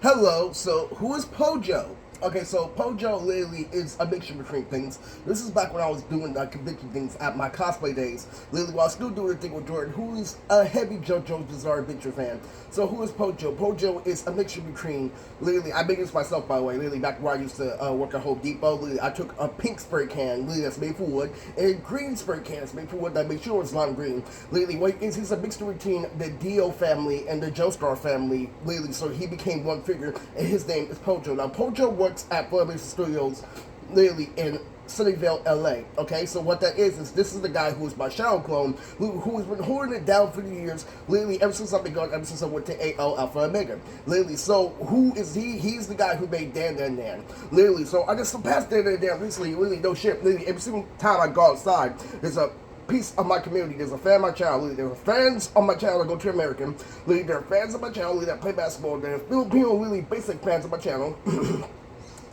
Hello, so who is POJO? Okay, so POJO literally is a mixture between things. This is back when I was doing convention things at my cosplay days. Literally, while still doing the thing with Jordan, who is a heavy JoJo's Bizarre Adventure fan. So who is POJO? POJO is a mixture between, literally, I made this myself by the way, literally back where I used to work at Home Depot. Literally, I took a pink spray can, literally that's made for wood, and a green spray can that's made for wood that made sure it's lime green. Literally, what it is, he's a mixture between the Dio family and the Joestar family, literally, so he became one figure, and his name is POJO. Now, POJO works at Funimation Studios, literally in Sunnyvale, LA. Okay, so what that is this is the guy who is my shadow clone, who has been holding it down for the years, literally ever since I've been gone, ever since I went to AL Alpha Omega. Literally, so who is he? He's the guy who made Dan Dan Dan. Literally, so I just surpassed Dan Dan Dan recently. Really, no shit. Literally, every single time I go outside, there's a piece of my community. There's a fan of my channel. There are fans on my channel that go to American. There are fans of my channel that play basketball. There are Filipino, really basic fans of my channel.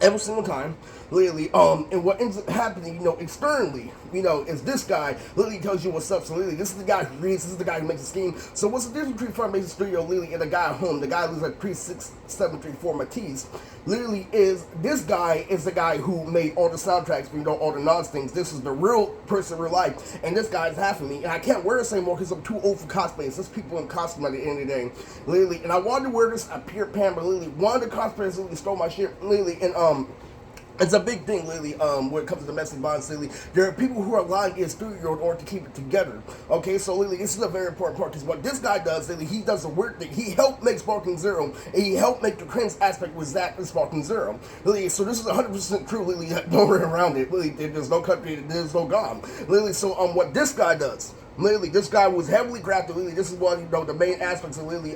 Every single time, literally, and what ends up happening, externally, is this guy literally tells you what's up. So literally, this is the guy who reads, this is the guy who makes a scheme. So what's the difference between Funimation Studio, literally, and the guy at home, the guy who's like pre-6734 Matisse, literally this guy is the guy who made all the soundtracks, all the nods things. This is the real person, real life, and this guy is half of me, and I can't wear this anymore because I'm too old for cosplays. There's people in costume at the end of the day, literally, and I wanted to wear this at Peter Pan, but literally, one of the cosplayers literally stole my shit, literally, and it's a big thing, literally, when it comes to domestic violence, literally. There are people who are lying in studio in order to keep it together. Okay, so literally, this is a very important part, because what this guy does, literally, he does a weird thing. He helped make Sparking Zero, and he helped make the cringe aspect with Zack and Sparking Zero. Literally, so this is 100% true, literally, no way around it. Literally, there's no country, there's no God. Literally, so what this guy does, literally, this guy was heavily grafted. Literally, this is one, the main aspects of literally,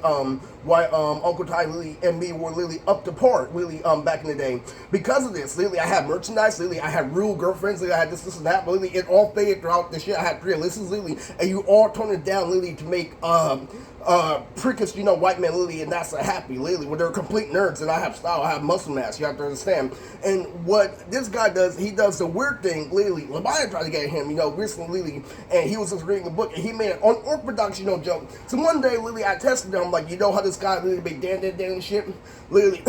why Uncle Ty, literally, and me were literally up to par, literally, back in the day. Because of this, literally, I had merchandise. Literally, I had real girlfriends. Literally, I had this, and that. But literally, it all faded throughout the shit. I had 3 lists, literally, and you all toned it down, literally, to make prickish, white men, literally, and that's a happy, literally, when they're complete nerds, and I have style, I have muscle mass, you have to understand. And what this guy does, he does the weird thing, literally, Leviathan tried to get him, recently, literally, and he was just reading a book, and he made an unorthodox, joke. So one day, literally, I tested him, like, how this guy literally made Dan Dan Dan and shit? Literally,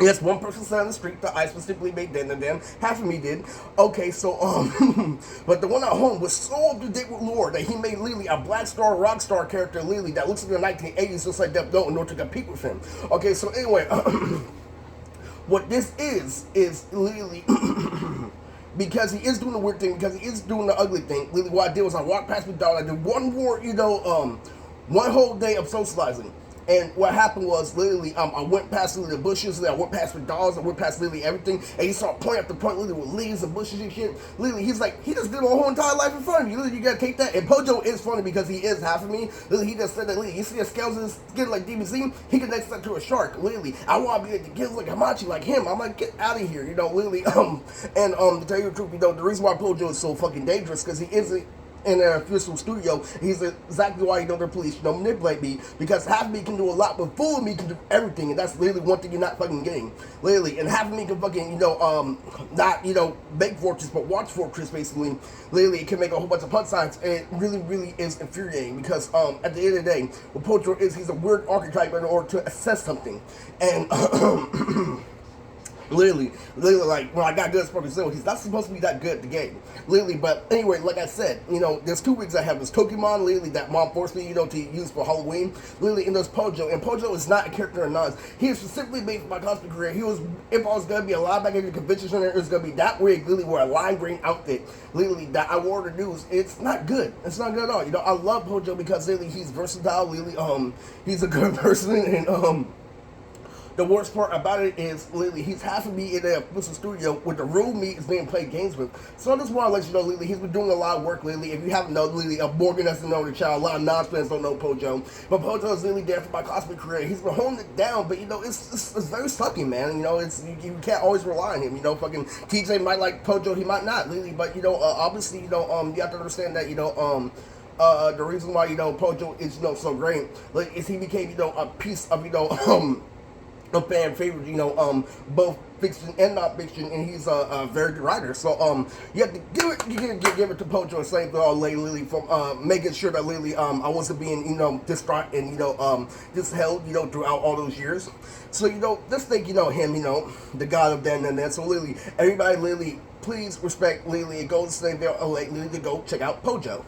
yes, one person said on the street that I specifically made Dan Dan Dan. Half of me did. Okay, so, but the one at home was so up to date with lore that he made literally a Black Star, Rock Star character, literally, that looks like the 1980s, just like Death Note, in order to compete with him. Okay, so anyway, what this is literally, because he is doing the weird thing, because he is doing the ugly thing, literally what I did was I walked past McDonald's, I did one more, one whole day of socializing. And what happened was, literally, I went past literally the bushes, I went past McDonald's, I went past literally everything, and he saw point after point, literally with leaves and bushes and shit. Literally, he's like, he just did a whole entire life in front of you. Literally, you gotta take that. And POJO is funny because he is half of me. Literally, he just said that, literally, you see the scales in his skin like DBZ, he connects that to a shark. Literally, I want to be like the kids like Hamachi, like him. I'm like, get out of here, literally. And to tell you the truth, the reason why POJO is so fucking dangerous, because he isn't in an official studio. He's exactly why the police manipulate me, because half of me can do a lot, but full of me can do everything, and that's literally one thing you're not fucking getting, literally. And half of me can fucking not make fortress, but watch fortress, basically. Literally, it can make a whole bunch of punch signs, and it really, really is infuriating, because at the end of the day, what POJO is, he's a weird archetype in order to assess something, and Literally, like, when I got good at Sparking Zero, he's not supposed to be that good at the game. Literally, but anyway, like I said, there's 2 wigs I have. There's Pokemon, literally, that mom forced me, to use for Halloween. Literally, and there's POJO. And POJO is not a character of none. He is specifically made for my cosplay career. If I was going to be a linebacker in the convention center, it was going to be that wig, literally, wore a lime green outfit, literally, that I wore to news. It's not good. It's not good at all. I love POJO because, literally, he's versatile, literally, he's a good person, and, the worst part about it is, literally, he's half of me in a official studio with the real me is being played games with. So I just want to let you know, literally, he's been doing a lot of work lately. If you haven't known, literally, Morgan doesn't know the child. A lot of non-fans don't know POJO. But POJO is literally there for my cosplay career. He's been holding it down, but, it's very sucky, man. You can't always rely on him. Fucking TJ might like POJO, he might not, literally. But, obviously, you have to understand that, the reason why, POJO is, so great, like, is he became, a piece of, a fan favorite, both fiction and not fiction, and he's a very good writer. So you have to give it to POJO and same to Lily for making sure that Lily I wasn't being distraught and just held throughout all those years. So just think him the god of then and then. So Lily, everybody, Lily, please respect Lily and go to same there. Lily to go check out POJO.